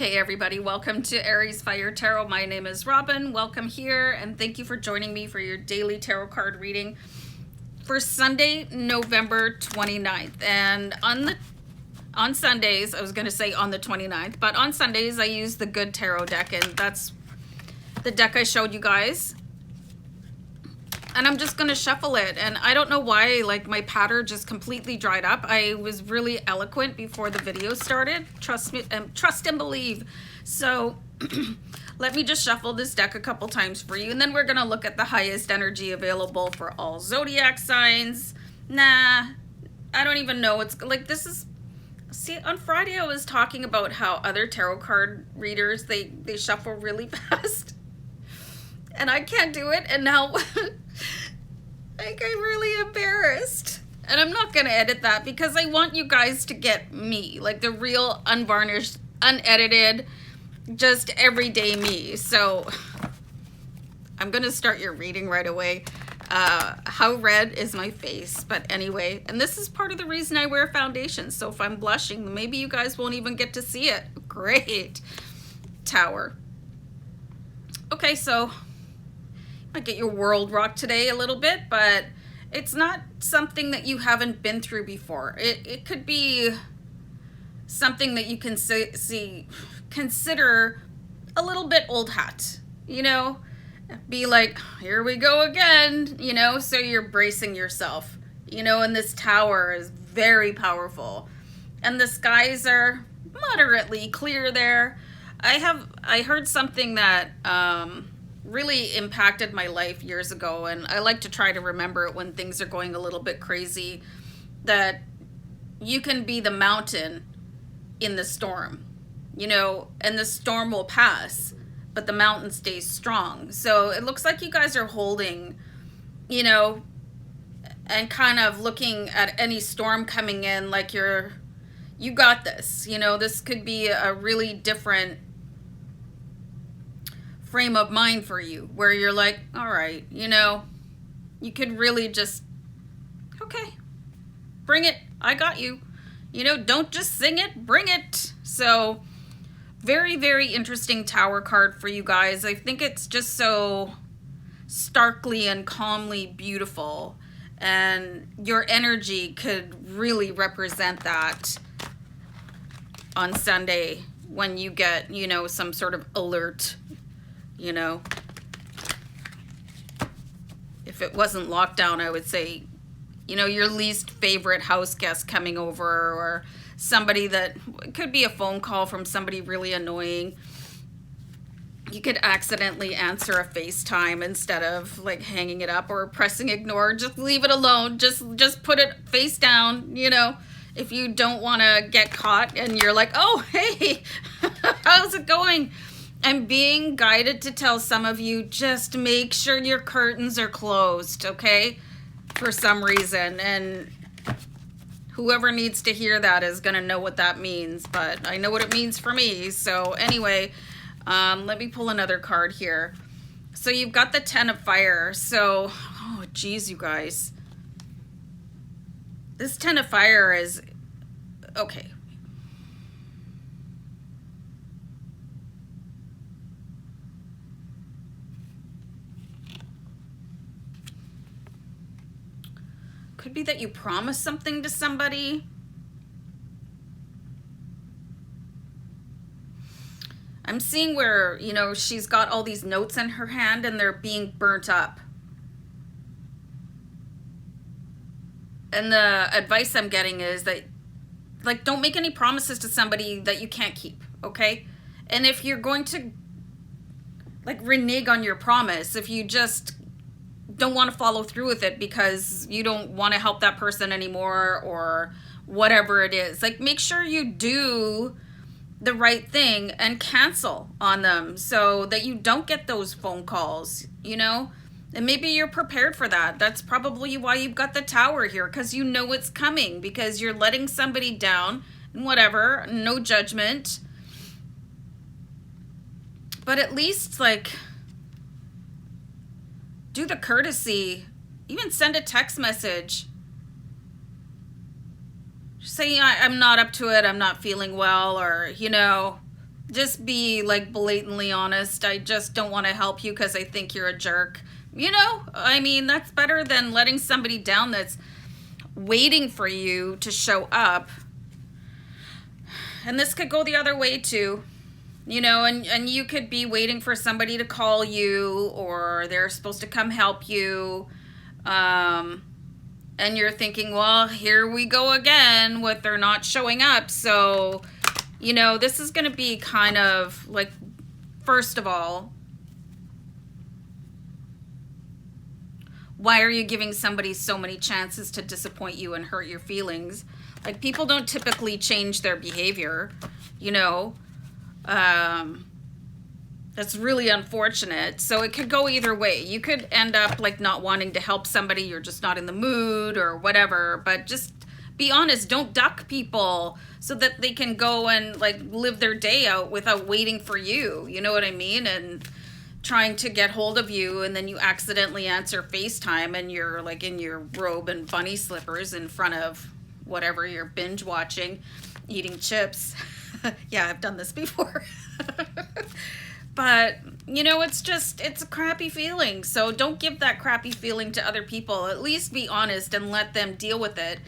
Hey everybody, welcome to AriesFireTarot. My name is Robin. Welcome here and thank you for joining me for your daily tarot card reading for Sunday, November 29th. And on Sundays, I was going to say on the 29th, but on Sundays I use the Good Tarot deck, and that's the deck I showed you guys. And I'm just going to shuffle it. And I don't know why, like, my patter just completely dried up. I was really eloquent before the video started. Trust me, trust and believe. So let me just shuffle this deck a couple times for you. And then we're going to look at the highest energy available for all zodiac signs. Nah, I don't even know. It's like, this is... See, on Friday I was talking about how other tarot card readers, they shuffle really fast. And I can't do it. And now... like, I'm really embarrassed. And I'm not going to edit that because I want you guys to get me. Like, the real, unvarnished, unedited, just everyday me. So, I'm going to start your reading right away. How red is my face? But anyway, and this is part of the reason I wear foundation. So if I'm blushing, maybe you guys won't even get to see it. Great. Tower. Okay, so... might get your world rocked today a little bit, but it's not something that you haven't been through before. It could be something that you can consider a little bit old hat, you know? Be like, here we go again, you know? So you're bracing yourself, you know, and this tower is very powerful. And the skies are moderately clear there. I heard something that, really impacted my life years ago, and I like to try to remember it when things are going a little bit crazy, that you can be the mountain in the storm, you know, and the storm will pass, but the mountain stays strong. So it looks like you guys are holding, you know, and kind of looking at any storm coming in like you got this, you know. This could be a really different frame of mind for you, where you're like, all right, you know, you could really just, okay, bring it, I got you, you know, don't just sing it, bring it. So very, very interesting tower card for you guys. I think it's just so starkly and calmly beautiful, and your energy could really represent that on Sunday when you get, you know, some sort of alert. You know, if it wasn't lockdown, I would say, you know, your least favorite house guest coming over, or somebody that could be a phone call from somebody really annoying. You could accidentally answer a FaceTime instead of like hanging it up or pressing ignore. Just leave it alone. Just put it face down, you know, if you don't want to get caught and you're like, oh, hey, how's it going? I'm being guided to tell some of you, just make sure your curtains are closed, okay? For some reason. And whoever needs to hear that is going to know what that means. But I know what it means for me. So anyway, let me pull another card here. So you've got the Ten of Fire. So, oh, geez, you guys. This Ten of Fire is, okay. Could be that you promise something to somebody. I'm seeing where, you know, she's got all these notes in her hand and they're being burnt up. And the advice I'm getting is that, like, don't make any promises to somebody that you can't keep, okay? And if you're going to, like, renege on your promise, if you just don't want to follow through with it because you don't want to help that person anymore or whatever it is, like, make sure you do the right thing and cancel on them so that you don't get those phone calls, you know. And maybe you're prepared for that. That's probably why you've got the Tower here, because you know it's coming, because you're letting somebody down and whatever, no judgment, but at least, like, do the courtesy, even send a text message. Just say, I'm not up to it, I'm not feeling well, or, you know, Just be like blatantly honest. I just don't want to help you because I think you're a jerk. You know, I mean, that's better than letting somebody down that's waiting for you to show up. And this could go the other way too. You know, and you could be waiting for somebody to call you, or they're supposed to come help you. And you're thinking, well, here we go again with they're not showing up. So, you know, this is going to be kind of like, first of all, why are you giving somebody so many chances to disappoint you and hurt your feelings? Like, people don't typically change their behavior, you know. That's really unfortunate. So it could go either way. You could end up like not wanting to help somebody, you're just not in the mood or whatever, but just be honest. Don't duck people so that they can go and like live their day out without waiting for you. You know what I mean? And trying to get hold of you, and then you accidentally answer FaceTime and you're like in your robe and bunny slippers in front of whatever you're binge watching, eating chips. Yeah, I've done this before. But, you know, it's a crappy feeling. So don't give that crappy feeling to other people. At least be honest and let them deal with it.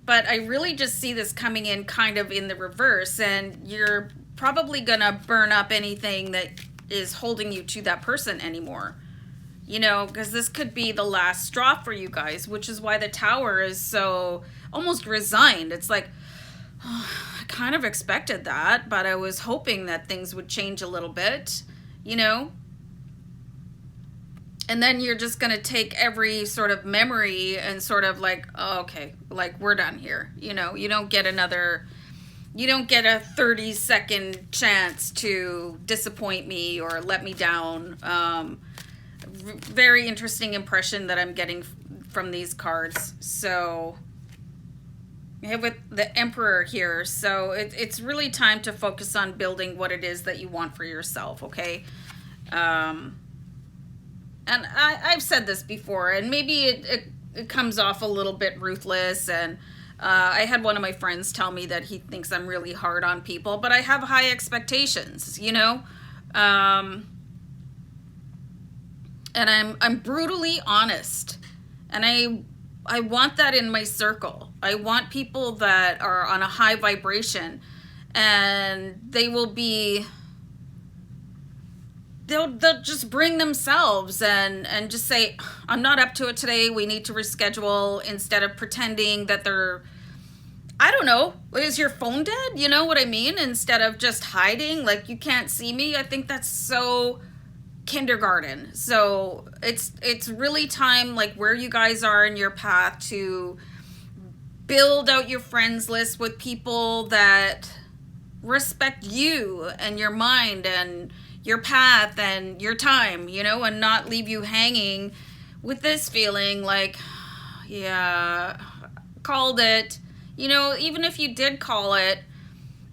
But I really just see this coming in kind of in the reverse, and you're probably gonna burn up anything that is holding you to that person anymore. You know, because this could be the last straw for you guys, which is why the Tower is so almost resigned. It's like, oh, I kind of expected that, but I was hoping that things would change a little bit, you know? And then you're just going to take every sort of memory and sort of like, oh, okay, like we're done here. You know, you don't get a 30-second chance to disappoint me or let me down. Very interesting impression that I'm getting from these cards. So with the Emperor here, so it's really time to focus on building what it is that you want for yourself, okay? And I've said this before, and maybe it comes off a little bit ruthless, and I had one of my friends tell me that he thinks I'm really hard on people, but I have high expectations, you know? And I'm brutally honest, and I want that in my circle. I want people that are on a high vibration, and they'll just bring themselves and just say, I'm not up to it today, we need to reschedule, instead of pretending that they're, I don't know, is your phone dead? You know what I mean? Instead of just hiding, like you can't see me. I think that's so kindergarten. So it's really time, like where you guys are in your path, to build out your friends list with people that respect you and your mind and your path and your time, you know, and not leave you hanging with this feeling like, yeah, called it. You know, even if you did call it,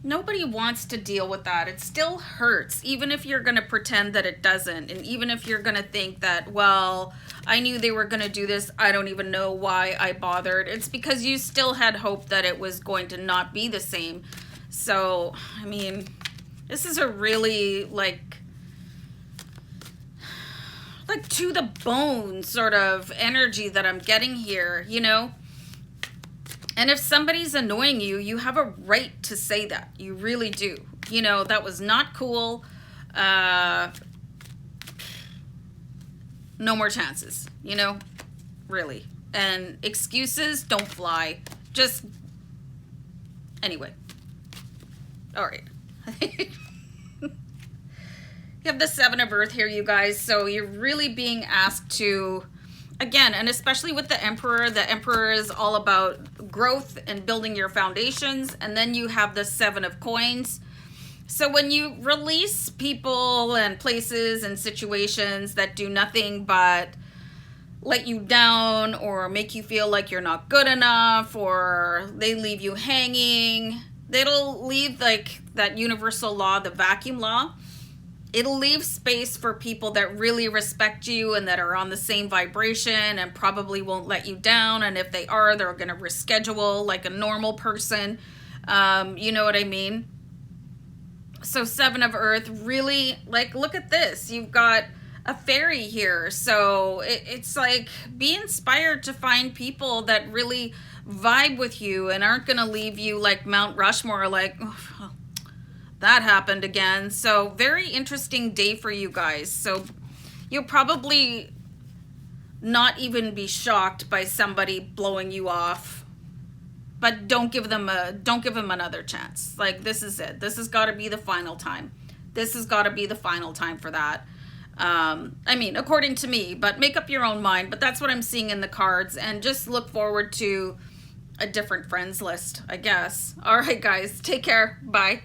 nobody wants to deal with that. It still hurts, even if you're going to pretend that it doesn't. And even if you're going to think that, well, I knew they were going to do this, I don't even know why I bothered. It's because you still had hope that it was going to not be the same. So, I mean, this is a really, like to the bone sort of energy that I'm getting here, you know? And if somebody's annoying you, you have a right to say that. You really do. You know, that was not cool. No more chances, you know? Really. And excuses don't fly. Just, anyway. All right. You have the Seven of Earth here, you guys. So you're really being asked to, again, and especially with the Emperor is all about growth and building your foundations. And then you have the Seven of Coins. So when you release people and places and situations that do nothing but let you down or make you feel like you're not good enough, or they leave you hanging, it'll leave, like that universal law, the vacuum law. It'll leave space for people that really respect you and that are on the same vibration and probably won't let you down. And if they are, they're going to reschedule like a normal person. You know what I mean? So Seven of Earth, really, like, look at this. You've got a fairy here. So it's like, be inspired to find people that really vibe with you and aren't going to leave you like Mount Rushmore, like, oh, that happened again. So very interesting day for you guys. So you'll probably not even be shocked by somebody blowing you off, but don't give them another chance. Like, this is it. This has got to be the final time. This has got to be the final time for that. I mean, according to me, but make up your own mind. But that's what I'm seeing in the cards, and just look forward to a different friends list, I guess. All right, guys, take care. Bye.